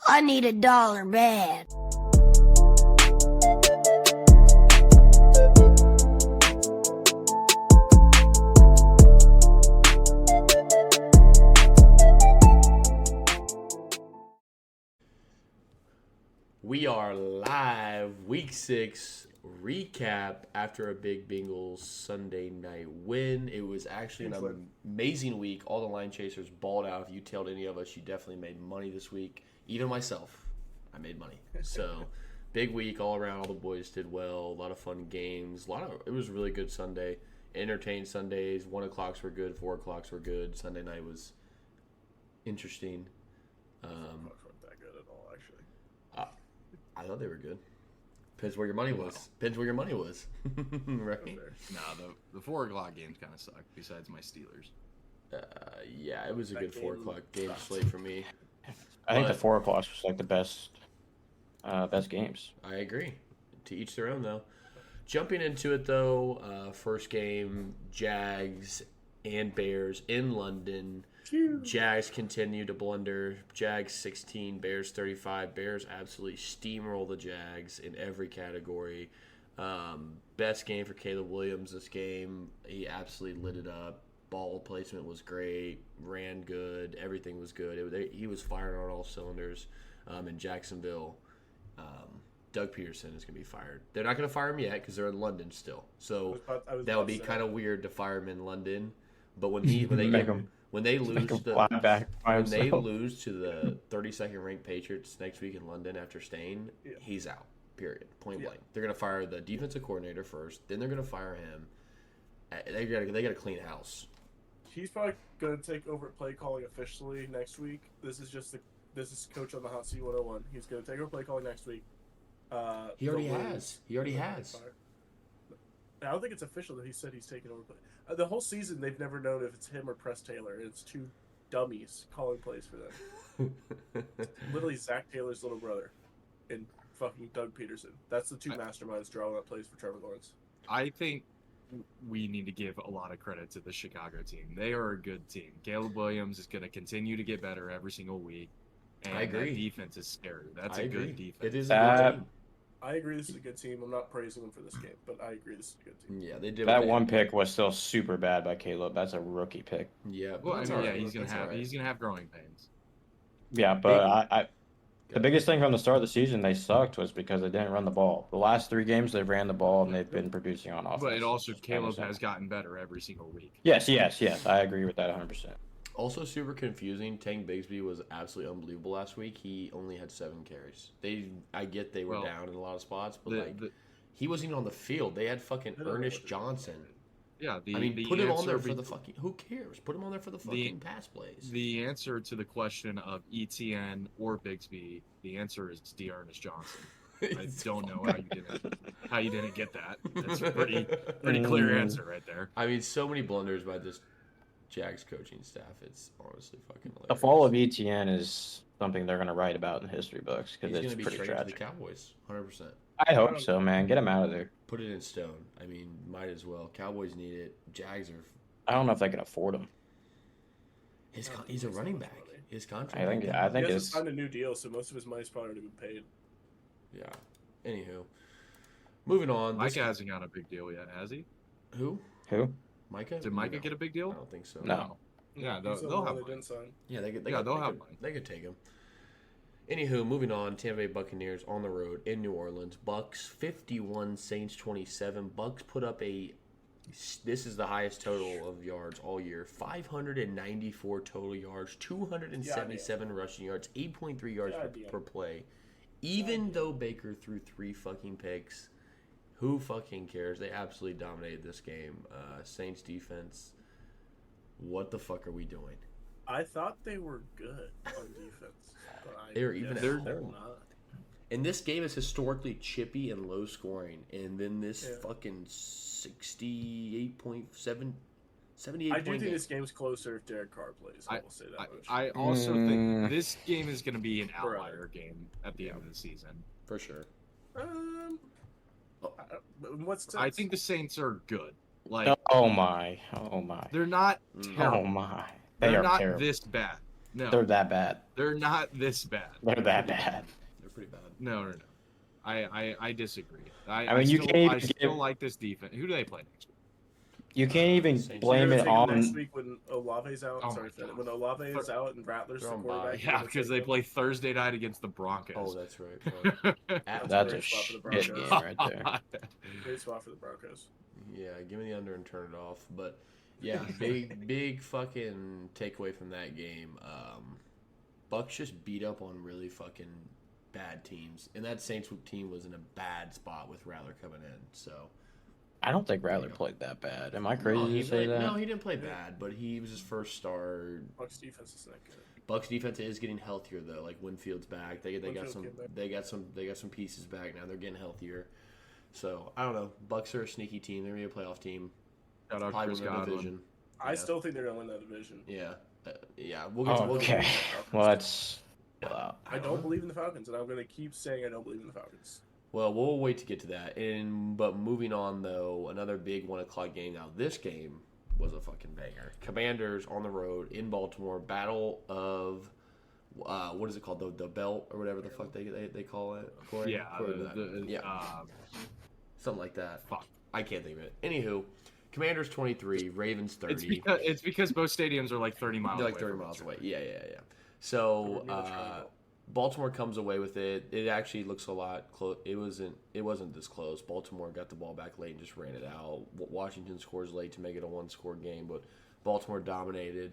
I need $1 bad. We are live, week 6 recap after a big Bengals Sunday night win. It was actually an amazing week. All the line chasers balled out. If you tailed any of us, you definitely made money this week. Even myself, I made money. So, big week all around. All the boys did well. A lot of fun games. It was a really good Sunday. Entertained Sundays. 1 o'clocks were good. 4 o'clocks were good. Sunday night was interesting. I thought they were good. Depends where your money was. Depends where your money was. Right? No, the 4 o'clock games kind of suck, besides my Steelers. Yeah, it was a good 4 o'clock game slate for me. I think the 4 o'clocks was like the best games. I agree. To each their own, though. Jumping into it, though, first game, Jags and Bears in London. Jags continue to blunder. Jags 16, Bears 35. Bears absolutely steamroll the Jags in every category. Best game for Caleb Williams this game. He absolutely lit it up. Ball placement was great. Ran good. Everything was good. He was firing on all cylinders in Jacksonville. Doug Peterson is going to be fired. They're not going to fire him yet because they're in London still. So that would be kind of weird to fire him in London. But when they lose to the 32nd ranked Patriots next week in London after staying, he's out. Period. Point blank. They're gonna fire the defensive coordinator first, then they're gonna fire him. They gotta clean house. He's probably gonna take over play calling officially next week. This is Coach on the Hot Seat 101. He's gonna take over play calling next week. He already has. I don't think it's official that he said he's taking over play. The whole season, they've never known if it's him or Press Taylor. It's two dummies calling plays for them. Literally Zach Taylor's little brother and fucking Doug Peterson. That's the two masterminds drawing up plays for Trevor Lawrence. I think we need to give a lot of credit to the Chicago team. They are a good team. Caleb Williams is going to continue to get better every single week. And I agree. That defense is scary. That's a good defense. It is a good team. I agree this is a good team. I'm not praising them for this game, but I agree this is a good team. Yeah, they did. That one pick was still super bad by Caleb. That's a rookie pick. Yeah, well, he's gonna have growing pains. Yeah, but the biggest thing from the start of the season they sucked was because they didn't run the ball. The last 3 games they've ran the ball and they've been producing on offense. But it also Caleb has gotten better every single week. Yes. I agree with that 100%. Also super confusing. Tank Bigsby was absolutely unbelievable last week. He only had 7 carries. I get they were down in a lot of spots, but he wasn't even on the field. They had fucking Ernest Johnson. Yeah, put him on there for the fucking. Who cares? Put him on there for the fucking pass plays. The answer to the question of ETN or Bigsby, the answer is Ernest Johnson. I don't know how you didn't get that. That's a pretty clear answer right there. I mean, so many blunders by this Jags coaching staff. It's honestly fucking hilarious. The fall of ETN is something they're going to write about in history books because it's pretty tragic. To the Cowboys, 100%. I hope so, man. Get him out of there. Put it in stone. I mean, might as well. Cowboys need it. Jags are. I don't know if they can afford him. He's a running back. His contract. I think he hasn't signed a new deal, so most of his money's probably already been paid. Yeah. Anywho, moving on. Micah hasn't got a big deal yet, has he? Who? Micah? Did Micah get a big deal? I don't think so. No. Yeah, they'll have money. Yeah, they'll have money. They could take him. Anywho, moving on. Tampa Bay Buccaneers on the road in New Orleans. Bucks 51, Saints 27. Bucks put up this is the highest total of yards all year. 594 total yards, 277 rushing yards, 8.3 yards per play. Even though Baker threw 3 fucking picks, who fucking cares? They absolutely dominated this game. Saints defense, what the fuck are we doing? I thought they were good on defense. They're even at home. And this game is historically chippy and low scoring. And then this fucking 78.7, 78 I do point think game. this game's closer if Derek Carr plays. I will say that much. I also think this game is going to be an outlier game at the end of the season. For sure. I think the Saints are good. Oh my. They're not terrible. Oh my. They're not terrible. This bad. No, They're that bad. they're not this bad. They're that bad. They're pretty bad. No. I disagree. I mean, you still, can't even I still give- like this defense. Who do they play next week? You can't even Saints. blame You're it gonna take on. next week when Olave's out. Oh Sorry, my God. when Olave is out and Rattler's the They're on bye. quarterback. you're Yeah, gonna because take they them. play Thursday night against the Broncos. Oh, that's right. At That's a great spot for the shit Broncos. game right there. Great spot for the Broncos. Yeah, give me the under and turn it off. But yeah, big fucking takeaway from that game. Bucks just beat up on really fucking bad teams, and that Saints team was in a bad spot with Rattler coming in. So I don't think Rattler played that bad. Am I crazy no, he to say played, that? no, he didn't play bad, but he was his first start. Bucks defense is not good. Bucks defense is getting healthier though. Like Winfield's back. They got Winfield's some getting back. they got some pieces back now. They're getting healthier. So I don't know. Bucks are a sneaky team. They're gonna be a playoff team. Shout out Probably Chris win the Godwin. division. I Yeah. still think they're gonna win that division. Yeah, yeah. We'll get to Oh, we'll okay. get Well, that's. Wow. I don't believe in the Falcons, and I'm gonna keep saying I don't believe in the Falcons. Well, we'll wait to get to that. But moving on though, another big 1 o'clock game. Now this game was a fucking banger. Commanders on the road in Baltimore. Battle of what is it called? The belt or whatever the fuck they call it. Corey? Yeah, Corey, yeah, something like that. fuck. I can't think of it. Anywho, Commanders 23, Ravens 30. It's because both stadiums are like 30 miles They're away. like 30 from miles each away. other. Yeah. So Near the triangle. Baltimore comes away with it. It actually looks a lot close. It wasn't this close. Baltimore got the ball back late and just ran it out. Washington scores late to make it a 1-score game, but Baltimore dominated.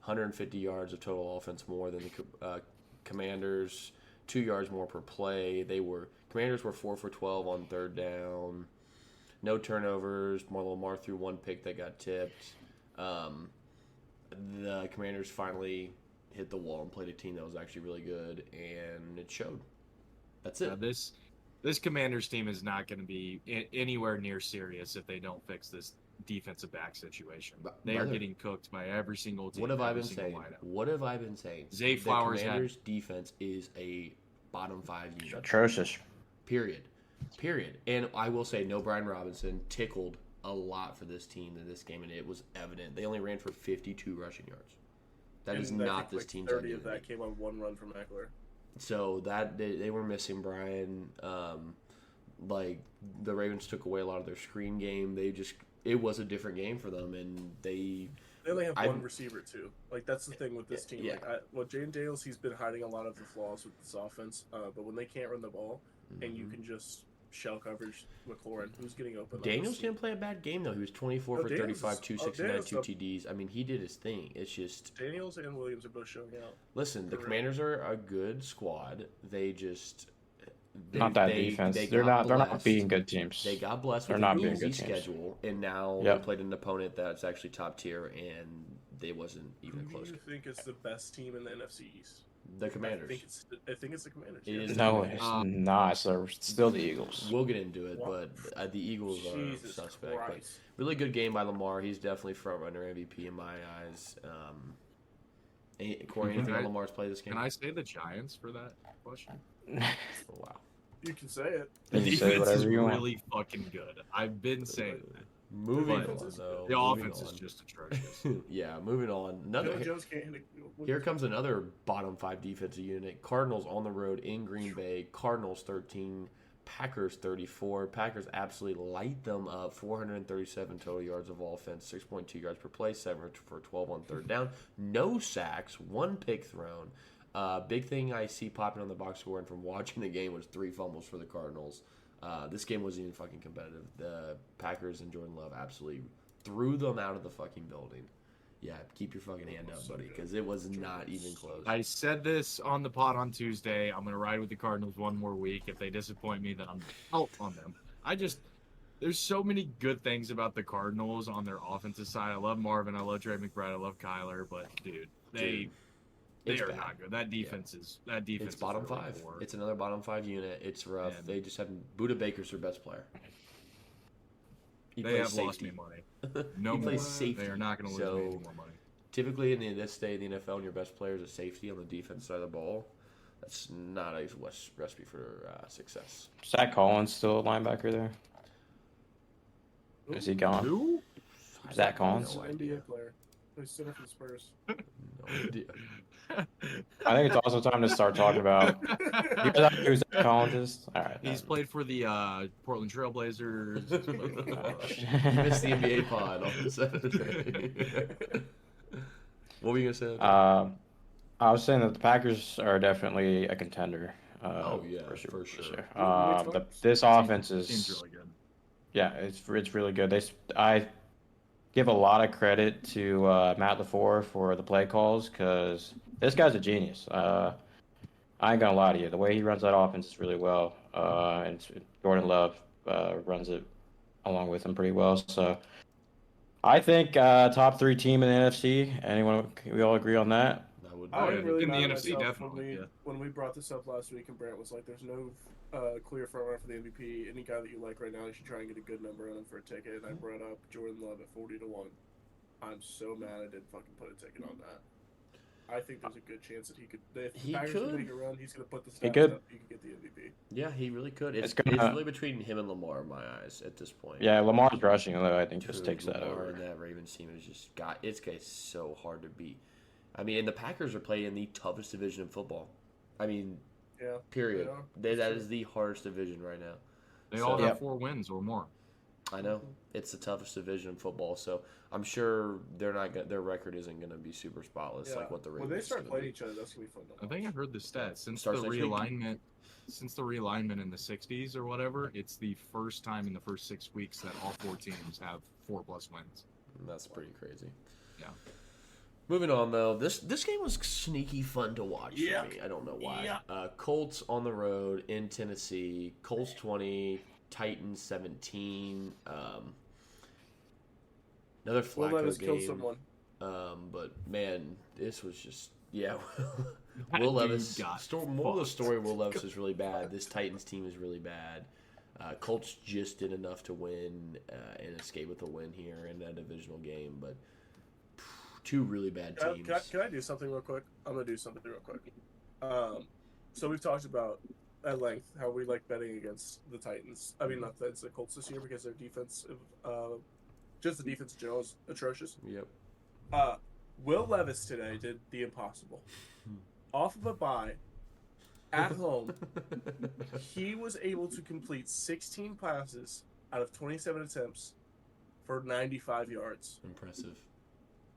150 yards of total offense more than the Commanders. 2 yards more per play. Commanders were 4 for 12 on third down. No turnovers. Lamar threw 1 pick that got tipped. The Commanders finally hit the wall and played a team that was actually really good, and it showed. That's it. This Commanders team is not going to be anywhere near serious if they don't fix this defensive back situation. They are Brother, getting cooked by every single team. what have I every been single saying? lineup. What have I been saying? Zay The Flowers Commanders' defense is a bottom 5 unit. Atrocious. Period. And I will say, no Brian Robinson tickled a lot for this team in this game, and it was evident. They only ran for 52 rushing yards. That is And I not think this team's 30 of identity. that came on 1 run from Eckler. So that they were missing Brian. Like the Ravens took away a lot of their screen game. It was a different game for them, and They only have I'm- one receiver too. Like that's the thing with this team. Yeah. Like, Jane Daniels, he's been hiding a lot of the flaws with this offense. But when they can't run the ball, and you can just shell coverage McLaurin, who's getting open. Daniels didn't play a bad game though. He was 24 No, for Daniels 35, is- 269, Daniels 2 is- TDs. I mean, he did his thing. It's just Daniels and Williams are both showing out. listen. The For real. Commanders are a good squad. They just Not that defense. They're got not blessed. beating good teams. They got blessed They're with not an being easy good teams. schedule, and now Yep. they played an opponent that's actually top tier, and they wasn't even Who close. do you think is the best team in the NFC East? The I Commanders. think it's the Commanders. It yeah. is. No, it's not. So still the Eagles. We'll get into it, What? but the Eagles are Jesus suspect. But Christ. really good game by Lamar. He's definitely front runner MVP in my eyes. Corey, anything on Lamar's play this game? Can I say the Giants for that question? Oh, wow. You can say it. The You can say defense is whatever you want. really fucking good. I've been saying that. Moving But on, though. The moving offense is on. just atrocious. Yeah, moving on. Joe Jones can't hit it. Here comes another bottom 5 defensive unit. Cardinals on the road in Green Bay. Cardinals 13, Packers 34. Packers absolutely light them up. 437 total yards of offense, 6.2 yards per play, 7 for 12 on third down. No sacks, 1 pick thrown. Big thing I see popping on the box score and from watching the game was 3 fumbles for the Cardinals. This game wasn't even fucking competitive. The Packers and Jordan Love absolutely threw them out of the fucking building. Yeah, keep your fucking hand up, buddy, because it was not even close. I said this on the pod on Tuesday. I'm going to ride with the Cardinals one more week. If they disappoint me, then I'm out on them. There's so many good things about the Cardinals on their offensive side. I love Marvin. I love Trey McBride. I love Kyler. But, dude, they It's are bad. not good. That defense is It's bottom is really 5. poor. It's another bottom 5 unit. It's rough. And- They just have Buda Baker's their best player. He They plays have lost safety. me money. No He more. plays safety. They are not going to lose So- me any more money. Typically, in this day in the NFL, when your best player is a safety on the defense side of the ball, that's not a recipe for success. Zach Collins still a linebacker there? Is he gone? Who? Zach I Collins? have He's No an idea. NBA player. He's center for the Spurs. No idea. I think it's also time to start talking about. You guys know who's that columnist? All right. He's played for the Portland Trailblazers. He's played for the, You missed the NBA pod on Saturday. What were you gonna say? I was saying that the Packers are definitely a contender. Oh, yeah, Super for Bowl sure. This offense team's is really good. yeah, it's really good. I give a lot of credit to Matt LaFleur for the play calls because this guy's a genius. I ain't gonna lie to you, the way he runs that offense is really well, and Jordan Love runs it along with him pretty well. So I think top 3 team in the NFC. Anyone? We all agree on that? That would I Oh, was yeah, really in the mad at NFC, myself definitely, when we brought this up last week, and Brant was like, "There's no clear front runner for the MVP. Any guy that you like right now, you should try and get a good number on him for a ticket." And I brought up Jordan Love at 40-1. I'm so mad I didn't fucking put a ticket on that. I think there's a good chance that he could. If the He Packers could. can make a run, he's gonna put the He stats could. up. He could get the MVP. Yeah, he really could. It's It's gonna- really between him and Lamar in my eyes at this point. Yeah, Lamar's rushing though. I think just Dude, takes that Lamar over. and that Ravens team is just it's so hard to beat. I mean, and the Packers are playing the toughest division in football. I mean, Yeah. period. Yeah, That sure. is the hardest division right now. They all Yeah. have 4 wins or more. I know it's the toughest division in football, so I'm sure they're not their record isn't going to be super spotless like what the Ravens. When they start is gonna playing be. each other, that's gonna be fun. To I think I heard the stat since the Starts next week. realignment. Since the realignment in the 60s or whatever, it's the first time in the first 6 weeks that all 4 teams have 4+ wins. That's pretty crazy. Yeah. Moving on though, this game was sneaky fun to watch Yeah. for me. I don't know why. Yeah. Colts on the road in Tennessee. Colts 20, Titans 17. Another Will Flacco Levis game. kill someone. But man, this was just yeah. That Will dude Levis. got More of the fucked. story. Will Levis is really bad. This Titans team is really bad. Colts just did enough to win and escape with a win here in that divisional game, but 2 really bad teams. Can I do something real quick? I'm gonna do something real quick. So we've talked about at length how we like betting against the Titans. I mean, not the Colts this year because their defensive, just the defense in general is atrocious. Yep. Will Levis today did the impossible. Off of a bye, at home, he was able to complete 16 passes out of 27 attempts for 95 yards. Impressive.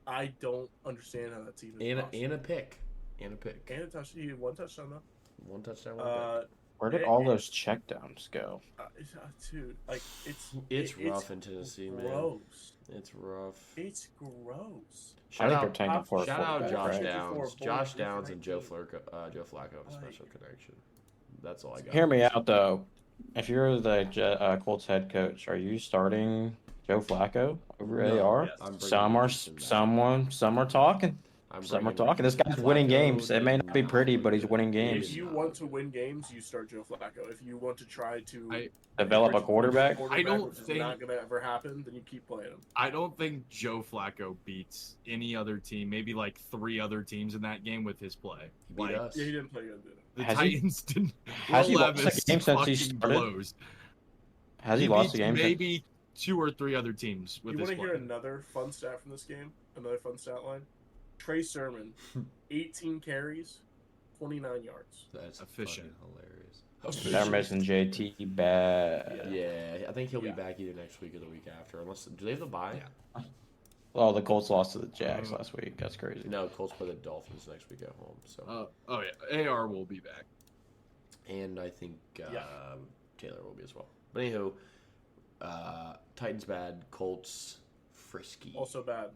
I don't understand how that's even possible. And a pick. And a pick. And a touchdown. He had 1 touchdown though. 1 touchdown, 1 pick. Where did all those checkdowns go? Dude, like It's rough in Tennessee, man. gross. It's rough. It's gross. I think they're tanking for a Shout out quarterback, Josh right? Downs. For a Josh full Downs and Joe connection. Flacco have a special connection. That's all I got. Hear me out though. If you're the Colts head coach, are you starting Joe Flacco over No, AR? yes. I'm bringing Some are Houston back. some are talking. I'm Some are bringing talking. This guy's winning Flacco games. It may not be did pretty, not but he's look winning good. games. If you want to win games, you start Joe Flacco. If you want to try to Develop a quarterback. I don't which is think- not going to ever happen, then you keep playing him. I don't think Joe Flacco beats any other team, maybe like 3 other teams in that game with his play. He beat Like, us. Yeah, he didn't play good. Did he? the Has he- Titans didn't. has he Will lost a Levis game since he fucking started? blows. Has he lost beats the game? Maybe 2 or 3 other teams with You his want to play. hear another fun stat from this game? Another fun stat line? Trey Sermon, 18 carries, 29 yards. That's Efficient. fucking hilarious. They're missing JT bad. Yeah, I think he'll Yeah. be back either next week or the week after. Unless do they have the bye? Yeah. Well, the Colts lost to the Jags last week. That's crazy. No, Colts play the Dolphins next week at home. So, Oh yeah, AR will be back. and I think Yeah. Taylor will be as well. But anywho, Titans bad, Colts frisky. Also bad.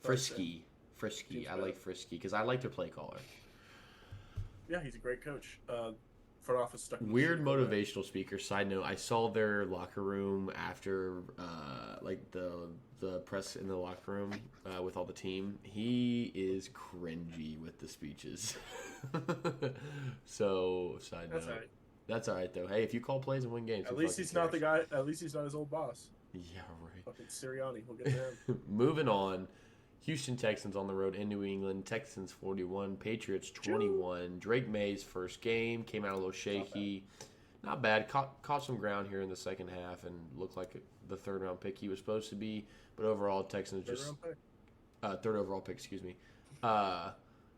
Frisky. Seems I bad. like frisky because I like their play caller. Yeah, he's a great coach. Front office stuck. in the Weird Super Bowl, man. motivational speaker. Side note: I saw their locker room after, like the press in the locker room with all the team. He is cringy with the speeches. So, side That's note. all right. That's all right though. Hey, if you call plays and win games, At who least fucking he's not the cares? guy. At least he's not his old boss. Yeah, right. Fucking Sirianni. We'll get him. Moving on. Houston Texans on the road in New England. Texans 41, Patriots 21. Drake May's first game came out a little shaky. Not bad. Caught some ground here in the second half and looked like the 3rd round pick he was supposed to be. But overall, Texans just Third round pick. third overall pick. Excuse me.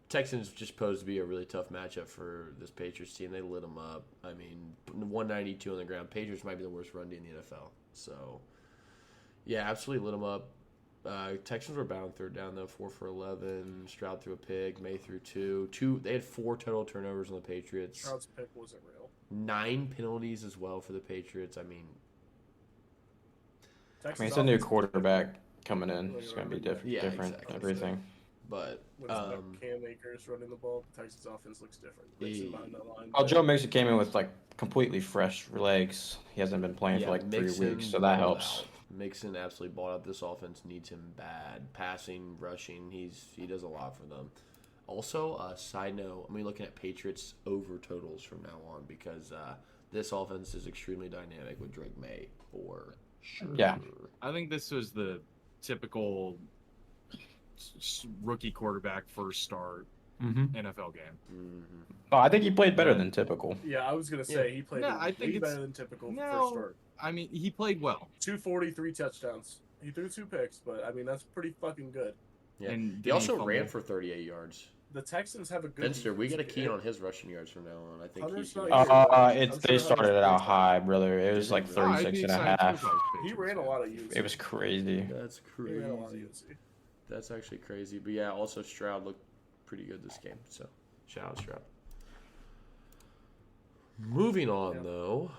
Texans just posed to be a really tough matchup for this Patriots team. They lit them up. I mean, 192 on the ground. Patriots might be the worst run D in the NFL. So, yeah, absolutely lit them up. Texans were bound third down, though, 4 for 11. Stroud threw a pick. May threw two. They had 4 total turnovers on the Patriots. Stroud's pick wasn't real. 9 penalties as well for the Patriots. I mean, it's a new quarterback coming in. It's going to be different. Yeah, different exactly. everything. but When Cam Akers running the ball, the Texans offense looks different. Mixon behind that line. Oh, Joe Mixon came in with like completely fresh legs. He hasn't been playing for like 3 weeks, so that helps. Mixon absolutely bought out. This offense needs him bad. Passing, rushing, he does a lot for them. Also, side note, I'm going to be looking at Patriots over totals from now on because this offense is extremely dynamic with Drake May for sure. Yeah. I think this was the typical rookie quarterback first start NFL game. Mm-hmm. Oh, I think he played better than typical. Yeah, I was gonna say he played I think way it's- better than typical No. first start. I mean, he played well. 243 touchdowns. He threw 2 picks, but I mean that's pretty fucking good. Yeah. And He also fumble. ran for 38 yards. The Texans have a good. Finster, we got a defense. key on his rushing yards from now on. I think Hunter's he's not gonna- here. They I'm sure started it Hunter's out pretty high, brother. It was like No, I'd 36 be and a excited half. too if I was He Patriots ran a fan. lot of UC. It was crazy. That's He ran a lot of crazy. UC. That's actually crazy. But yeah, also Stroud looked pretty good this game. So shout out Stroud. Moving on though,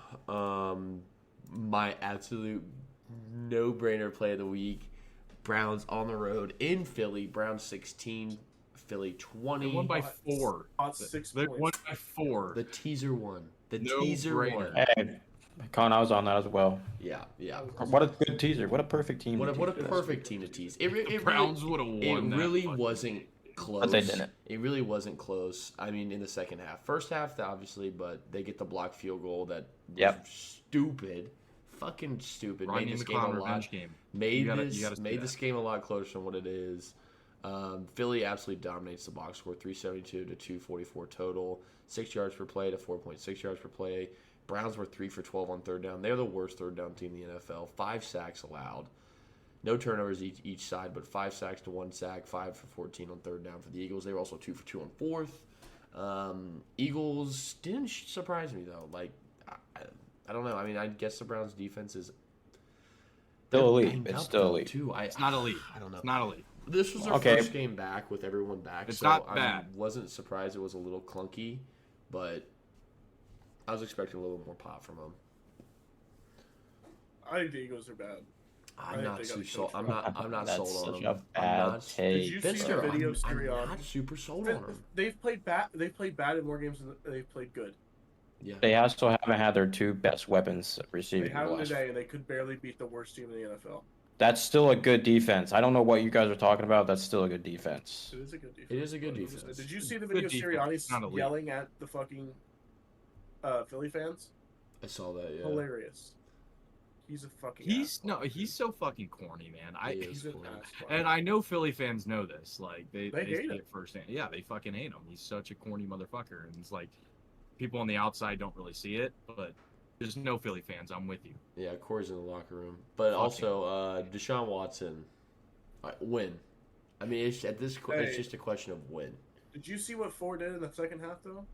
my absolute no-brainer play of the week: Browns on the road in Philly. Browns 16, Philly 20. They won by 4. Caught 6 They points. won by 4. The teaser one. The No teaser brainer. one. Hey, Con, I was on that as well. Yeah. What a good teaser. What a perfect team. What a to tease. perfect team to tease. It Browns would have It won. that really fucking wasn't game. close. But they didn't. It really wasn't close. I mean, in the second half. First half, obviously, but they get the blocked field goal that was Yep. stupid. Fucking stupid. Rodney Made this game a McLeod lot. revenge game. Made You gotta this see made that. this game a lot closer than what it is. Philly absolutely dominates the box score, 372 to 244 total, 6 yards per play to 4.6 yards per play. Browns were 3 for 12 on third down. They're the worst third down team in the NFL. 5 sacks allowed. No turnovers each side, but 5 sacks to 1 sack, 5 for 14 on third down for the Eagles. They were also 2 for 2 on fourth. Eagles didn't surprise me, though. Like, I don't know. I mean, I guess the Browns' defense is Still they're elite. banged It's up, still though, elite. Too. It's not elite. I don't know. It's not elite. This was their Okay. first game back with everyone back. It's so not I bad. wasn't surprised it was a little clunky, but I was expecting a little more pop from them. I think the Eagles are bad. I I'm think not they got too the sold. coach I'm not That's sold on such them. a I'm bad not. take. Did you see Finster, the video I'm of Sirianni? not super sold on them. They've played bad. They've played bad in more games than they've played good. Yeah. They also haven't had their 2 best weapons They receiving. had them last- today, and they could barely beat the worst team in the NFL. That's still a good defense. I don't know what you guys are talking about. That's still a good defense. It is a good defense. It is a good But defense. Did you see the Good video of defense, not Sirianni elite. yelling at the fucking Philly fans? I saw that. Yeah. Hilarious. He's a fucking. He's asshole. he's so fucking corny, man. He is He's an corny. asshole. And I know Philly fans know this. Like they They hate see him. it firsthand. Yeah, they fucking hate him. He's such a corny motherfucker. And it's like people on the outside don't really see it, but there's no Philly fans. I'm with you. Yeah, Corey's in the locker room, but Fuck also Deshaun Watson, win. I mean, it's it's Hey. just a question of when. Did you see what Ford did in the second half though?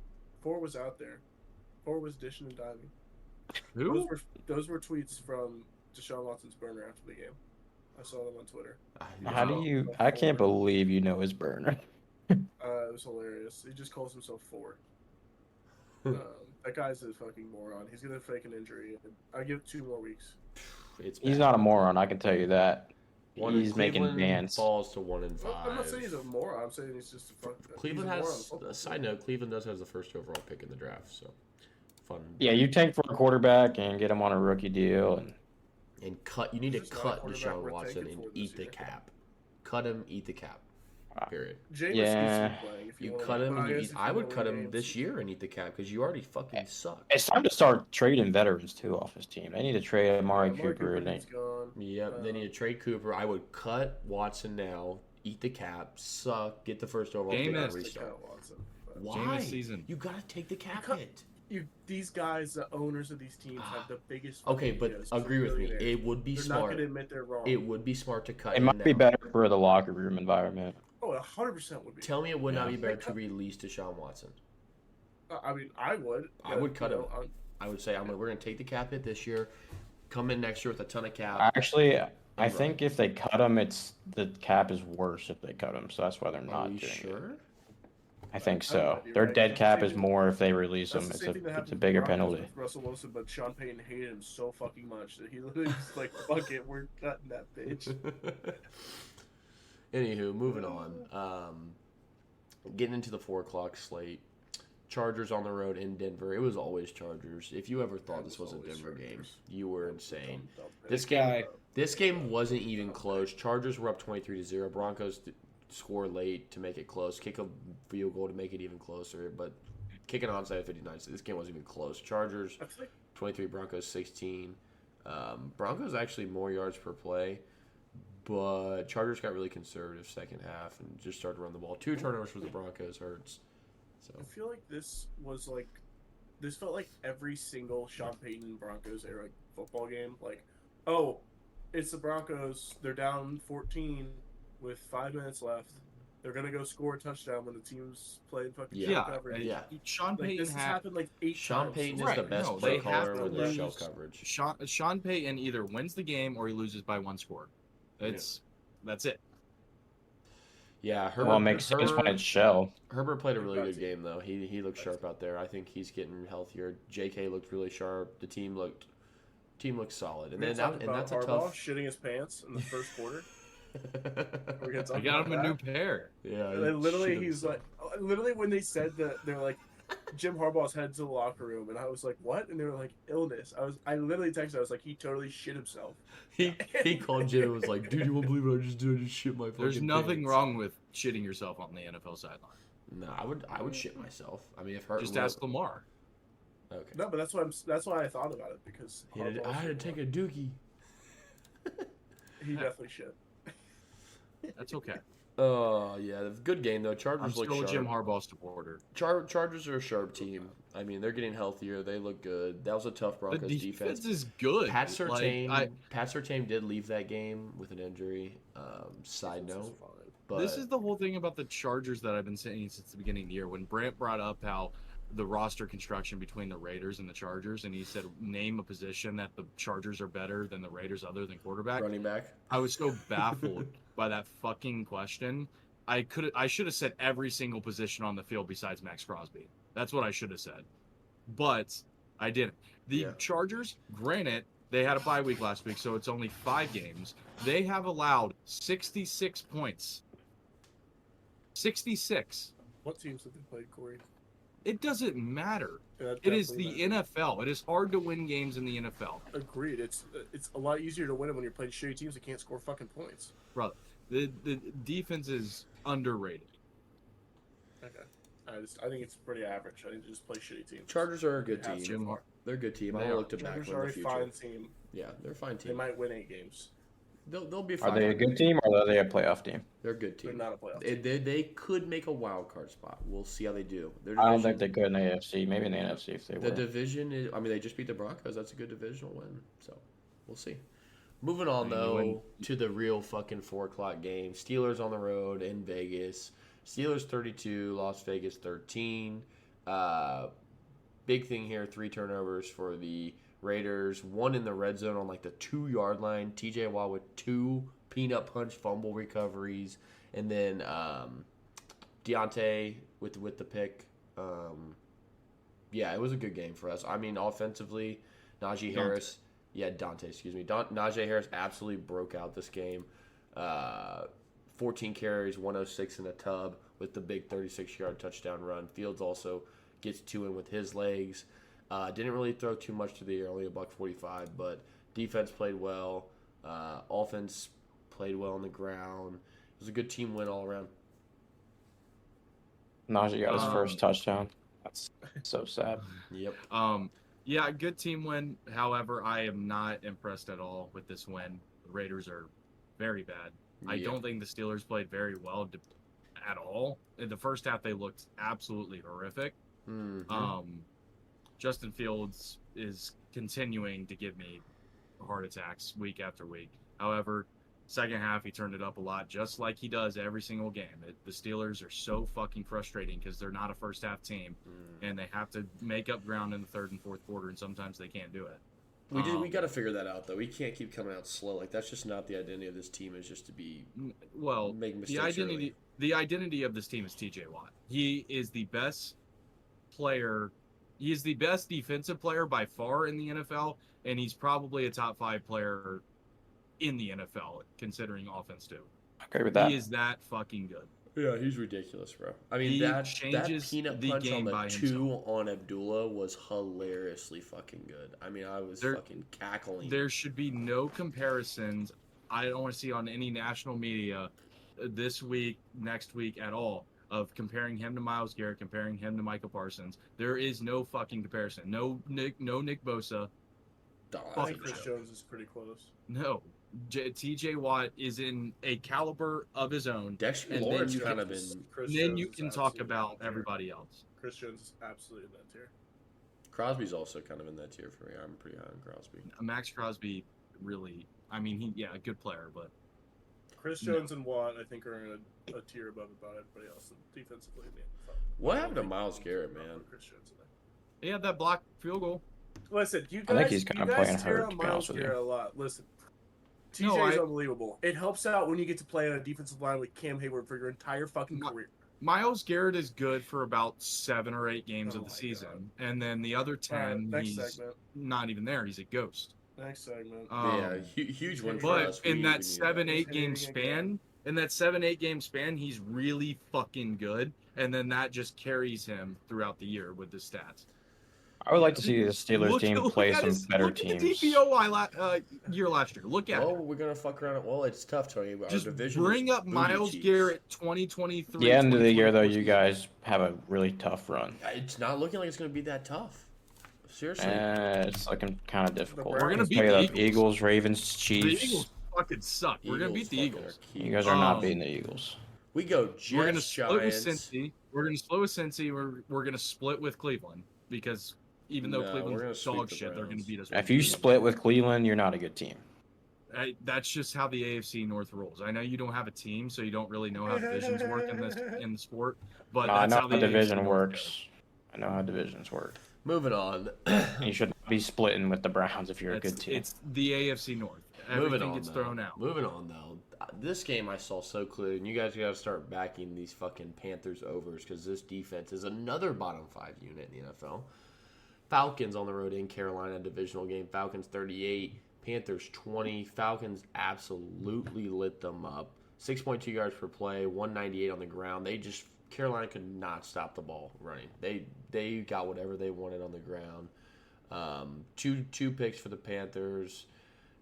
Ford was out there. Ford was dishing and diving. Who? Those were tweets from Deshaun Watson's burner after the game. I saw them on Twitter. How do you? I can't believe you know his burner. It was hilarious. He just calls himself Ford. That guy's a fucking moron. He's gonna fake an injury. I give it 2 more weeks. It's He's bad. not a moron. I can tell you that. One He's making Cleveland bands. falls to 1 and 5. Well, I'm not saying he's a moron. I'm saying he's just a fuck. Cleveland he's a moron has on the a football side note. Cleveland does have the first overall pick in the draft, so fun. Yeah, you tank for a quarterback and get him on a rookie deal, and And cut. You need to This is not a cut quarterback Deshaun we're Watson taking and for this eat the year. cap. Cut him. Eat the cap. Period. Jameis Yeah. needs to be playing if You wanna cut win. him. But You guess eat, if I you would wanna cut win him games- this year and eat the cap because you already fucking suck. it's time to start trading veterans too off his team. They need to trade Amari Amari Cooper. And he's gone. Yep, they need to trade Cooper. I would cut Watson now, eat the cap, suck, get the first overall pick, and Jameis. restart. Cut Watson. But Why? Jameis season. You gotta take the cap cut- hit. These guys, the owners of these teams, have the biggest. Okay, fucking but egos. They're agree with me. billionaires. It would be They're not smart. going to admit they're wrong. It would be smart to cut it him might be now. better for the locker room environment. Oh, 100% would be. Tell me it would not be Yeah. better to release Deshaun Watson. I mean, I would. I would cut him. I would say we're going to take the cap hit this year, come in next year with a ton of cap. Actually, I run. think if they cut him, it's the cap is worse if they cut him. So that's why they're Are not you doing it. sure? I think I so. might be Their right. dead That's cap the is same more if they release That's him. the It's same thing that a happened with bigger Broncos penalty. with Russell Wilson, but Sean Payton hated him so fucking much that he literally was like, "Fuck it, we're cutting that bitch." Anywho, moving on. Getting into the 4:00 slate. Chargers on the road in Denver. It was always Chargers. If you ever thought this was a always Denver game, Chargers. you were insane. Don't This pick. game wasn't even close. Chargers were up 23-0. Broncos score late to make it close. Kick a field goal to make it even closer, but kicking onside at 59. So this game wasn't even close. Chargers I feel like 23, Broncos 16. Broncos actually more yards per play, but Chargers got really conservative second half and just started to run the ball. 2 turnovers for the Broncos hurts. So I feel like this felt like every single Sean Payton Broncos era football game. Like, oh, it's the Broncos. They're down 14 with 5 minutes left. They're gonna go score a touchdown when the team's playing fucking Yeah. shell coverage. Yeah. Sean Like, Payton this has had happened like 8 Sean times. Payton is Right, the best no, play they have caller to with their lose. shell coverage. Sean Payton either wins the game or he loses by 1 score. That's it. Yeah, Herbert, Well, it makes sense when it's shell. Herbert played a really good game though. He looked sharp out there. I think he's getting healthier. J.K. looked really sharp. The team looked solid. And We then talked and about that's a Harbaugh tough. shitting his pants in the first quarter. We're gonna talk I got about him a new that. pair. Yeah, And then literally shit he's himself. like, literally when they said that they're like, Jim Harbaugh's headed to the locker room, and I was like, what? And they were like, illness. I literally texted. I was like, he totally shit himself. he called Jim and was like, dude, you won't believe what I just did. I just shit my fucking There's nothing pants." wrong with shitting yourself on the NFL sideline. No, I would shit myself. I mean, if Herbert Just ask Lamar. Okay. No, but that's why I thought about it because I had to take a dookie. He definitely should. That's okay. Oh yeah, good game though. I'm Chargers look still a sharp. Jim Harbaugh supporter. Chargers are a sharp team. I mean, they're getting healthier. They look good. That was a tough The Broncos defense is good. Pat Surtain, Like, Pat Surtain did leave that game with an injury. Side This is note, fine. but this is the whole thing about the Chargers that I've been saying since the beginning of the year. When Brant brought up how the roster construction between the Raiders and the Chargers, and he said, name a position that the Chargers are better than the Raiders other than quarterback. running back. I was so baffled by that fucking question. I should have said every single position on the field besides Max Crosby. That's what I should have said. But I didn't. The Yeah. Chargers, granted, they had a bye week last week, so it's only 5 games. They have allowed 66 points. 66. What teams have they played, Corey? It doesn't matter. Yeah, It is definitely the not. NFL. It is hard to win games in the NFL. Agreed. It's a lot easier to win it when you're playing shitty teams that can't score fucking points. Brother, the defense is underrated. Okay. I think it's pretty average. I think they just play shitty teams. Chargers are a good Yeah, team. Jim Har- They're a good team. They I'll are. look to back Chargers them are in the a future. fine team. Yeah, they're a fine They team. might win 8 games. They'll be Are fine. they a good team or are they a playoff team? They're a good They're team. not a playoff They, team. they could make a wild card spot. We'll see how they do. Their I don't division- think they could in the AFC. Maybe in the NFC if they The were. division is. I mean, they just beat the Broncos. That's a good divisional win. So, we'll see. Moving on I mean, though when- to the real fucking 4:00 game. Steelers on the road in Vegas. Steelers 32, Las Vegas 13. Big thing here: 3 turnovers for the Raiders. 1 in the red zone on like the 2-yard line. TJ Watt with 2 peanut punch fumble recoveries, and then Deontay with the pick. Yeah, it was a good game for us. I mean, offensively, Najee Harris. Yeah, Dante, excuse me. Najee Harris absolutely broke out this game. 14 carries, 106 in a tub with the big 36-yard touchdown run. Fields also gets 2 in with his legs. Didn't really throw too much to the air, only $145, but defense played well. Offense played well on the ground. It was a good team win all around. Najee got his Um, first touchdown. That's so sad. Yep. Yeah, good team win. However, I am not impressed at all with this win. The Raiders are very bad. I Yeah. don't think the Steelers played very well at all. In the first half, they looked absolutely horrific. Mhm. Justin Fields is continuing to give me heart attacks week after week. However, Second half, he turned it up a lot, just like he does every single game. The Steelers are so fucking frustrating because they're not a first half team, and they have to make up ground in the third and fourth quarter, and sometimes they can't do it. We got to figure that out though. We can't keep coming out slow. Like that's just not the identity of this team. Is just to be make mistakes early. The identity of this team is TJ Watt. He is the best player. He is the best defensive player by far in the NFL, and he's probably a top 5 player in the NFL, considering offense too. I agree with that. He is that fucking good. Yeah, he's ridiculous, bro. I mean, He that changes peanut the punch on game the by 2 on Abdullah was hilariously fucking good. I mean, I was fucking cackling. There should be no comparisons. I don't want to see on any national media this week, next week at all of comparing him to Myles Garrett, comparing him to Micah Parsons. There is no fucking comparison. No Nick Bosa. I think Chris Jones is pretty close. No. TJ Watt is in a caliber of his own. Dexter and Lawrence then you kind can- of been. Then you can talk about everybody else. Chris Jones is absolutely in that tier. Crosby's also kind of in that tier for me. I'm pretty high on Crosby. Max Crosby, really, I mean, a good player, but Chris Jones and Watt, I think, are in a tier above about everybody else defensively in the NFL. What happened to Myles Garrett, man? Chris Jones in there. he had that blocked field goal. Listen, you I guys, think he's kind of playing tear hurt, on to be Myles honest with you. Garrett a lot. Listen, No, TJ is unbelievable. It helps out when you get to play on a defensive line with Cam Hayward for your entire fucking career. Myles Garrett is good for about 7 or 8 games Oh of the my season, and then the other 10, Next he's segment. not even there. He's a ghost. Next segment. Yeah, huge one for But us. in We that need 7-8 game Hitting span, in that 7-8 game span, he's really fucking good, and then that just carries him throughout the year with the stats. I would like to see the Steelers team play at some better look teams. At the DPOY year last year. Look at Oh, it. we're gonna fuck around. Well, it's tough, Tony. Our Just division bring is up booty Myles cheeks. Garrett 2023. The end of the year, though, 2024 you guys have a really tough run. It's not looking like it's gonna be that tough. Seriously. It's looking kind of difficult. We're gonna Let's beat play the up Eagles, Ravens, The Chiefs. Eagles fucking suck. We're gonna beat the fucking Eagles. are key. You guys are not Um, beating the Eagles. We go Jets, We're gonna split with Giants. Cincy. We're gonna split with Cincy. We're gonna split with Cleveland because even though No, we're gonna Cleveland's sweep dog the shit, they're gonna Browns. beat us. If you split with Cleveland, you're not a good team. That's just how the AFC North rolls. I know you don't have a team, so you don't really know how divisions work in the sport. But I that's know how how the division AFC North works. I know how divisions work. Moving on. You should not be splitting with the Browns if you're goes. a good team. It's the AFC North. Moving Everything on. gets Though. thrown out. Moving on though. This game I saw so clearly, and you guys got to start backing these fucking Panthers overs because this defense is another bottom 5 unit in the NFL. Falcons on the road in Carolina, divisional game. Falcons 38, Panthers 20. Falcons absolutely lit them up. 6.2 yards per play, 198 on the ground. Carolina could not stop the ball running. They got whatever they wanted on the ground. Two picks for the Panthers.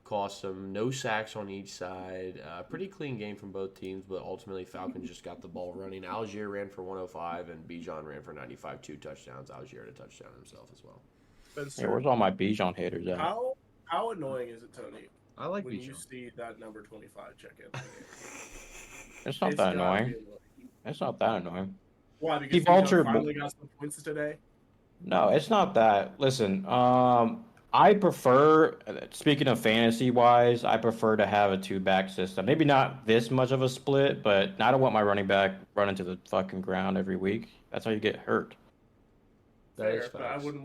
Cost them no sacks on each side. Pretty clean game from both teams, but ultimately Falcons just got the ball running. Algier ran for 105 and Bijan ran for 95, 2 touchdowns. Algier had a touchdown himself as well. Yeah, where's all my Bijan haters at? How annoying is it, Tony, I like when you Bijan. see that number 25 check in? It's not that annoying. It's not that annoying. Why? Because He Bijan vultured- finally got some points today. No, it's not that. Listen, I prefer, speaking of fantasy wise, I prefer to have a 2-back system. Maybe not this much of a split, but I don't want my running back running to the fucking ground every week. That's how you get hurt. That is Fair, but I facts. wouldn't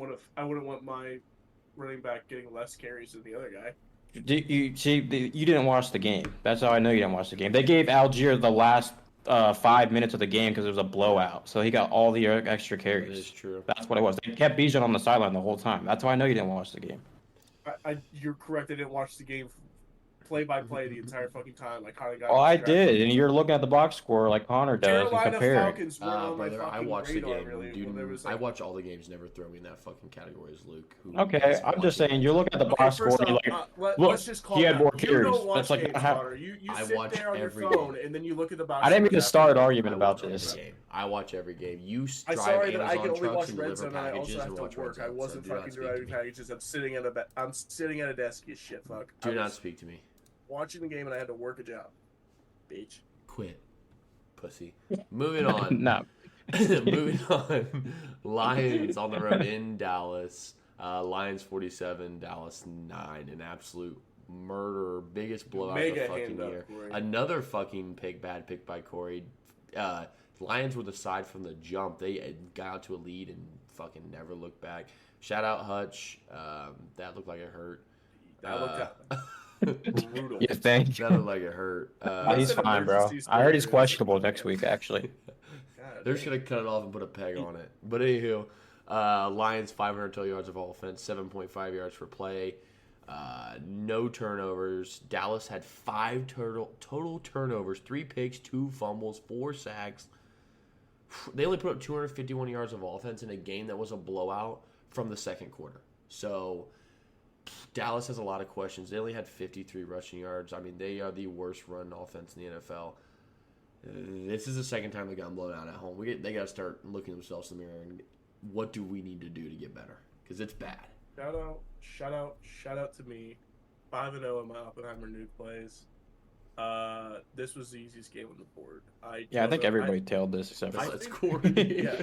want my running back getting less carries than the other guy. You didn't watch the game. That's how I know you didn't watch the game. They gave Algier the last 5 minutes of the game because it was a blowout, so he got all the extra That carries. is true. That's what it was. They kept Bijan on the sideline the whole time. That's how I know you didn't watch the game. You're correct. I didn't watch the game play by play the entire fucking time. Like Connor got. Oh, I did, and you're looking at the box score like Connor does and Carolina comparing. Falcons weren't on my Brother, fucking I watched the radar, game. really, Dude, when there was, I like- watch all the games. Never throw me in that fucking category as Luke. Who Okay, doesn't I'm just watch saying, it. you're looking at the Okay, box first score. off, You're like, look, look, let's just call he had it more out. You carries. don't watch That's like games, not how- Connor. You I sit watch there on your every phone game. and then you look at the box. I didn't mean score to start an after- argument I about watch every this. game. I watch every game. You I'm drive sorry that I Amazon can only trucks watch and Red deliver Zone and I packages also have and to watch Red work. I Zone, wasn't so do not fucking speak to driving me. packages. I'm sitting at a desk. You shit fuck. Do I not was speak to me. watching the game and I had to work a job. Bitch. Quit, pussy. Moving on. No, Moving on. Lions on the road in Dallas. Lions 47, Dallas 9. An absolute murderer, biggest blowout Mega of the fucking hand up, year. Corey. Another fucking bad pick by Corey. Lions were the side from the jump. They got out to a lead and fucking never looked back. Shout out Hutch. That looked like it hurt. That looked brutal. You think? That looked like it hurt. He's That's an fine, bro. emergency I heard he's surgery. questionable next week, actually. God, They're just gonna cut it off and put a peg on it. But anywho, Lions 500 total yards of offense, 7.5 yards per play, no turnovers. Dallas had 5 total turnovers, 3 picks, 2 fumbles, 4 sacks. They only put up 251 yards of offense in a game that was a blowout from the second quarter. So Dallas has a lot of questions. They only had 53 rushing yards. I mean, they are the worst run offense in the NFL. This is the second time they've gotten blown out at home. They got to start looking themselves in the mirror and what do we need to do to get better? Because it's bad. Shout out to me. 5-0 in my Oppenheimer nuke plays. This was the easiest game on the board. I think everybody tailed this except for Besides Corey. Yeah,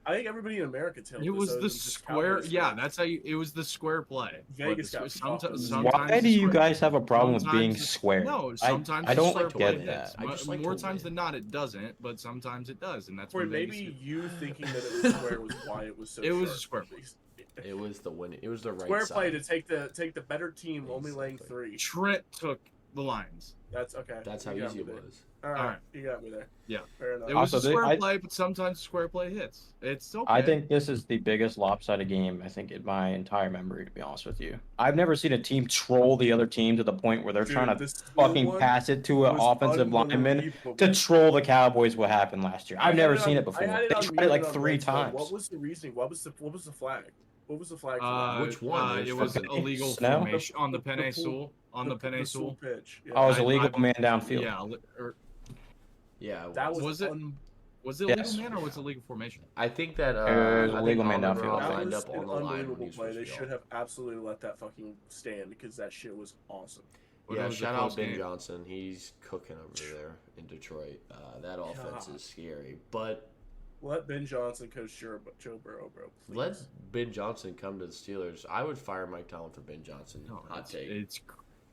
I think everybody in America tailed. It was this, the other than just square. Cowboys Yeah, fans. that's how you. It was the square play. Vegas But got sometimes. fucked. Why do you guys have a problem with sometimes being the- square? No, sometimes I the don't square get play that. hits. I just like More to times win. than not, it doesn't, but sometimes it does, and that's Or when Vegas maybe did. you thinking that it was square was why it was so. It was sharp. a square It was the win. It was the right Square side. play to take the better team, only laying Exactly. 3. Trent took the Lions. That's okay. That's how You got easy me it there. was. All right, All right. you got me there. Yeah. Fair enough. It was Also, a square I- play, but sometimes square play hits. It's okay. I think this is the biggest lopsided game, I think, in my entire memory, to be honest with you. I've never seen a team troll the other team to the point where they're Dude, trying to this fucking one pass it to an was offensive lineman unbelievable. to troll the Cowboys what happened last year. I I've had never it seen on- it before. I had They on tried it muted like on 3 Red Zone. times. What was the reasoning? What was the flag? What was the flag? For Which one? It was Fucking illegal Snow? formation on the The Penne full- Sul. On the Penne full Sul. pitch. Yeah. Oh, it was I- illegal I- man downfield. Yeah. Yeah. that was, Was it? Was it Yes. legal man or was it legal formation? I think that was I a think legal man Oliver downfield. that lined was up an on the line when he unbelievable was play. They supposed to should go. have absolutely let that fucking stand because that shit was awesome. But it Yeah, was a shout out close Ben game. Johnson. He's cooking over there in Detroit. That offense God. is scary. But Let Ben Johnson coach Joe Burrow, bro. Please. let Ben Johnson come to the Steelers. I would fire Mike Tomlin for Ben Johnson. No, Hot take.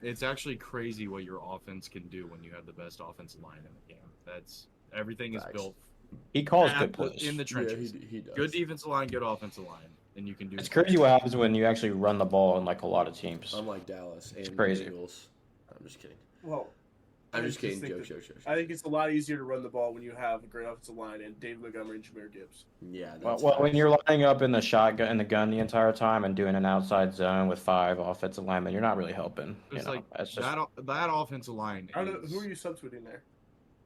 it's actually crazy what your offense can do when you have the best offensive line in the game. That's everything is Facts. built He calls at good the- plays. in the trenches. he does. Good defensive line, good offensive line, and you can do. It's crazy what happens when you actually run the ball in like a lot of teams. Unlike Dallas and crazy. the Eagles. I'm just kidding. Well, I'm I just kidding. think Joke. I think it's a lot easier to run the ball when you have a great offensive line and David Montgomery and Jameer Gibbs. Yeah. Well, That's when facts. you're lining up in the shotgun in the gun the entire time and doing an outside zone with 5 offensive linemen, you're not really helping. You It's know, like that's just that offensive line. I don't know, is- who are you substituting there?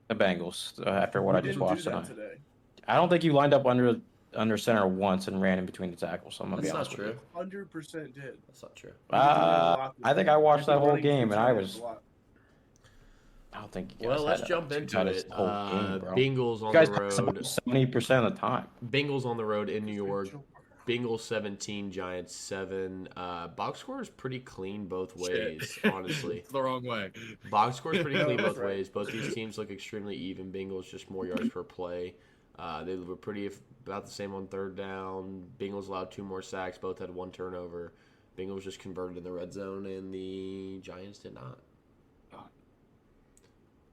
the Bengals. After what I We just didn't watched do that tonight, today. I don't think you lined up under center once and ran in between the tackles. So I'm gonna That's be not honest with you. true. 100% did. That's not true. I think I watched that whole game and I was. A lot. I don't think you guys Well, let's had jump two into tights it. the whole game, bro. Bengals You on guys the passed the ball road. 70% of the time. Bengals on the road in New York. Bengals 17, Giants 7. Box score is pretty clean both ways, honestly. It's the wrong way. Box score is pretty clean That's both right. ways. Both these teams look extremely even. Bengals just more yards per play. They were about the same on third down. Bengals allowed 2 more sacks. Both had 1 turnover. Bengals just converted in the red zone, and the Giants did not.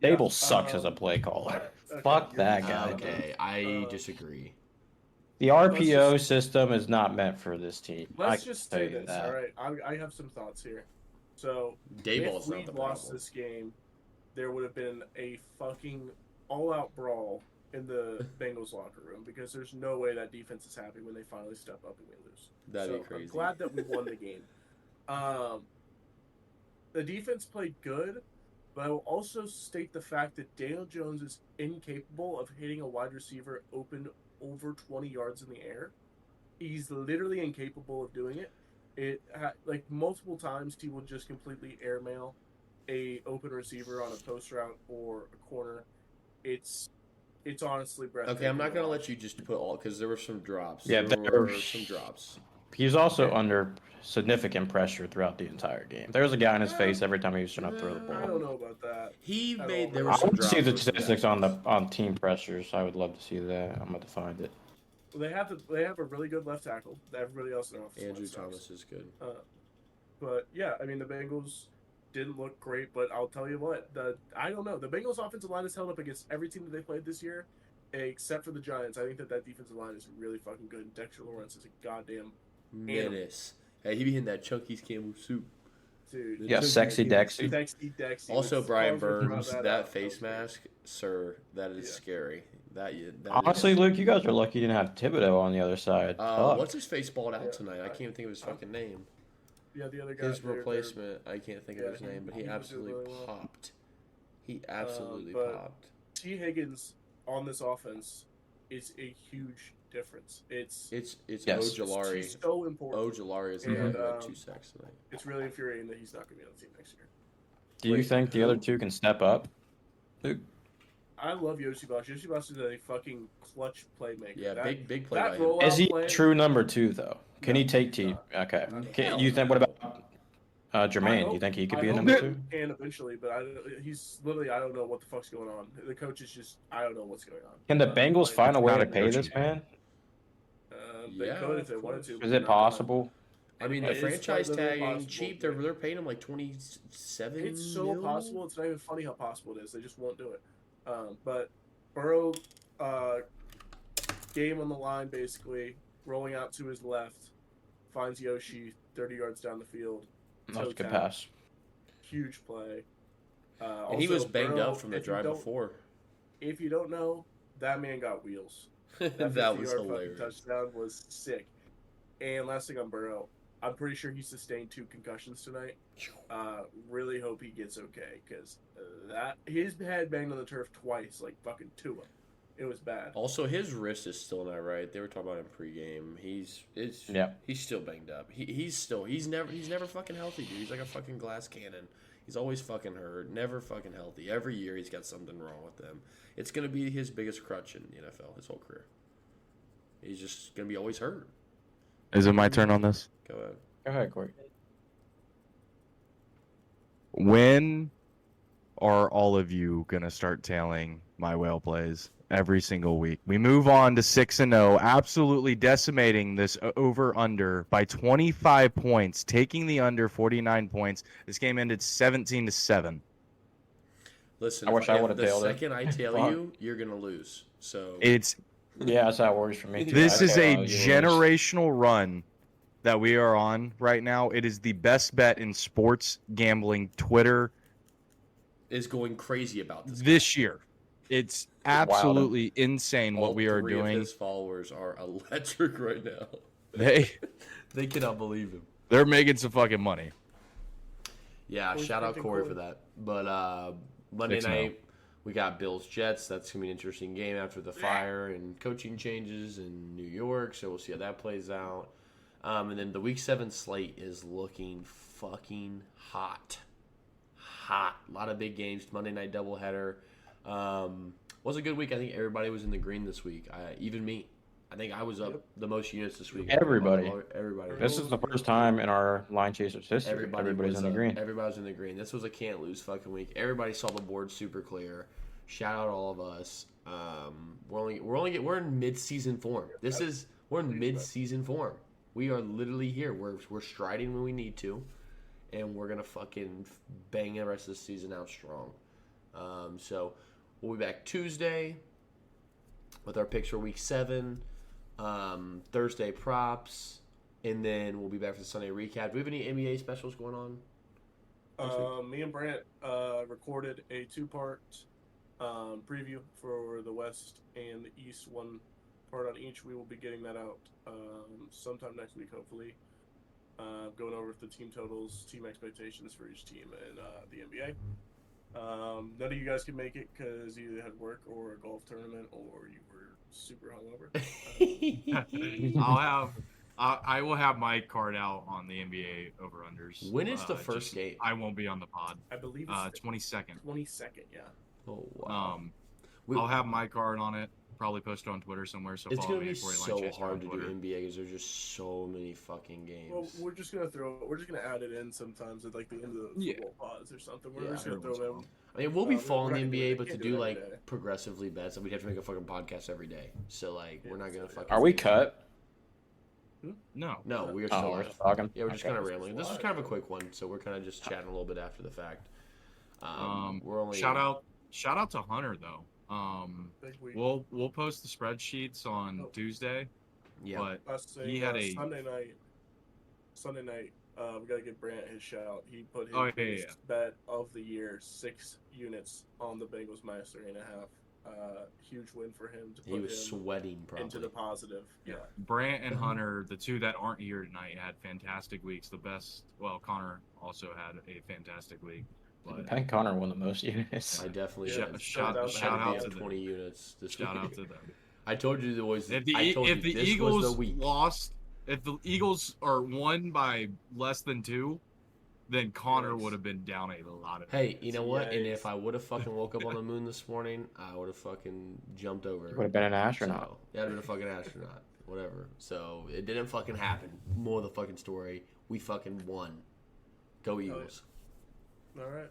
Dable sucks as a play caller. Okay, Fuck you're- that guy. Okay, I Uh, disagree. The RPO system is not meant for this team. Let's I just can say tell you this, that. all right? I have some thoughts here. So, Dayball's if we not the lost problem. this game, there would have been a fucking all-out brawl in the Bengals locker room because there's no way that defense is happy when they finally step up and we lose. That'd so be crazy. I'm glad that we won the game. The defense played good, but I will also state the fact that Daniel Jones is incapable of hitting a wide receiver open over 20 yards in the air. He's literally incapable of doing it. Like multiple times, he will just completely airmail a open receiver on a post route or a corner. It's honestly breathtaking. Okay, I'm not to gonna watch. let you just put all because there were some drops. Yeah, there there were were- some drops. He's also under significant pressure throughout the entire game. There was a guy in his face every time he was trying to throw the I ball. don't know about that. He At made all. there were I some want to see drops. the with some statistics guys. on team pressures. I would love to see that. I'm going to find it. They have a really good left tackle. Everybody else in their offensive line Andrew sucks. Thomas is good. But yeah, I mean the Bengals didn't look great, but I'll tell you what, I don't know. The Bengals offensive line has held up against every team that they played this year, except for the Giants. I think that defensive line is really fucking good. Dexter Lawrence is a goddamn menace. Hey, he be hitting that Chunky's Campbell soup. dude. Yeah, sexy Dexy. Sexy Dexy. Also, was Brian talking about Burns, out. that face mask, sir, that is scary. That Honestly, is, Luke, you guys are lucky you didn't have Thibodeau on the other side. Fuck. what's his face balled out Yeah. tonight? I can't even think of his fucking name. Yeah, the other guy. His replacement, I can't think of his Yeah, name, but he he was doing absolutely really well. popped. He absolutely but- popped. T. Higgins on this offense is a huge difference. It's It's Yes. Ojulari. he's so important. Ojulari is the guy And, who had 2 sacks tonight. It's really infuriating that he's not going to be on the team next year. Do you Wait, think the who? other two can step up? Luke? I love Yoshibashi. Yoshibashi is a fucking clutch playmaker. Yeah, That- big play that by him. roll- Is he play- a true number 2 though? Can No, he take T? no. Okay. No. Can, you think? What about Jermaine? Do you think he could be a number 2? He can eventually, but he's literally, I don't know what the fuck's going on. The coach is just, I don't know what's going on. Can the Bengals find a way not to a pay coaching this man? They Yeah, could if they of wanted to. course. but Is they're it not gonna. possible? I mean, It the is franchise quite literally tag ain't possible, cheap. but- They're paying him like 27. It's so mil? possible. It's not even funny how possible it is. They just won't do it. But Burrow, game on the line, basically rolling out to his left, finds Yoshi 30 yards down the field. That was a good Toe tap. pass. Huge play. And he Also, was banged Burrow, up from the if you drive don't- before. If you don't know, that man got wheels. that 50-yard was fucking hilarious. touchdown was sick. And last thing on Burrow, I'm pretty sure he sustained 2 concussions tonight. Really hope he gets okay because that his head banged on the turf twice, like fucking Tua. It was bad. Also, his wrist is still not right. They were talking about him pregame. He's still banged up. He's never fucking healthy, dude. He's like a fucking glass cannon. He's always fucking hurt, never fucking healthy. Every year he's got something wrong with him. It's gonna be his biggest crutch in the NFL his whole career. He's just gonna be always hurt. Is it my turn on this? Go ahead. Go ahead, Corey. When are all of you gonna start tailing my whale plays every single week? We move on to 6-0, absolutely decimating this over/under by 25 points, taking the under 49 points. This game ended 17-7. Listen, I wish I would've the tailed it. second I tail Fuck. you, you're gonna lose. So It's Yeah, that's how it works for me. Too. This I is tell a you, you lose. generational run that we are on right now. It is the best bet in sports gambling Twitter is going crazy about this year. It's absolutely insane All what we are 3 of doing. his followers are electric right now. They cannot believe him. they're making some fucking money. Yeah, Who's shout out picking Corey Corey? for that. But Monday 6-0. night, we got Bills Jets. That's gonna be an interesting game after the fire and coaching changes in New York. So we'll see how that plays out. And then the Week 7 slate is looking fucking hot. A lot of big games. Monday night doubleheader. Was a good week. I think everybody was in the green this week. Even me. I think I was up the most units this week. Everybody. Everybody. This is the first time in our line chasers history everybody's was in the up. green. Everybody's in the green. This was a can't lose fucking week. Everybody saw the board super clear. Shout out all of us. We're in mid-season form. We're in mid-season form. We are literally here. We're striding when we need to, and we're gonna fucking bang the rest of the season out strong. So we'll be back Tuesday with our picks for Week 7. Thursday props, and then we'll be back for the Sunday recap. Do we have any NBA specials going on? Me and Brant recorded a 2-part preview for the West and the East, 1 part on each. We will be getting that out sometime next week, hopefully. Going over the team totals, team expectations for each team in the NBA. None of you guys can make it because you either had work or a golf tournament or you were super hungover. I will have my card out on the NBA over unders. When is the first game? I won't be on the pod. I believe it's 22nd. 22nd, yeah. Oh wow! I'll have my card on it. Probably post it on Twitter somewhere. So It's follow gonna me be at Corey so Lanchester on hard to do Twitter. NBA because there's just so many fucking games. Well, we're just gonna add it in sometimes at like the end of the Yeah. football pods or something. We're Yeah, just gonna every once in a throw while. them. I mean, we'll be we're following not the gonna do NBA, it. but to Can't do do it like every day. progressively bets, we'd have to make a fucking podcast every day. So like, we're not gonna fucking. Are we cut? No. No, we are Oh, still we're live. just talking. Yeah, we're just Okay. kind of rambling. This was kind of a quick one, so we're kind of just chatting a little bit after the fact. We're only Shout out to Hunter though. Big week. We'll post the spreadsheets on Tuesday, Yeah, but Last thing, he had a Sunday night. We gotta give Brant his shout. He put his Oh, yeah, biggest bet of the year, 6 units on the Bengals minus 3.5. Huge win for him to he put was him sweating into the probably. positive. Yeah. Brant and Hunter, the two that aren't here tonight, had fantastic weeks. The best. Well, Connor also had a fantastic week. I But think Connor won the most units. I definitely Yeah, did. shout I out had to to be them. 20 units this shout week. out to them. I told you there was. If I told you the this Eagles was the week. lost, if the Eagles are won by less than 2, then Connor Yikes. would have been down a lot of. Hey, you know what? And Yikes. if I would have fucking woke up on the moon this morning, I would have fucking jumped over. Would have been an astronaut. So, yeah, I'd have been a fucking astronaut. Whatever. So it didn't fucking happen. More of the fucking story. We fucking won. Go Eagles. All right.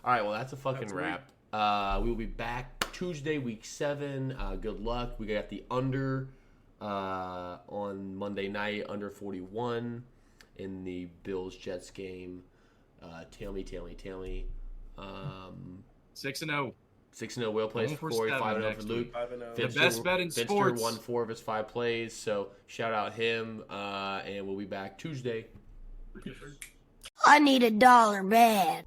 All right. Well, that's a fucking That's a week. wrap. We will be back Tuesday, week 7. Good luck. We got the under on Monday night, under 41 in the Bills Jets game. Tell me. 6-0. 6-0 Will plays Going for for Corey, 7 5-0 for next Luke. 5-0. The best bet in Finster sports. won 4 of his 5 plays, so shout out him, and we'll be back Tuesday. I need $1 bad.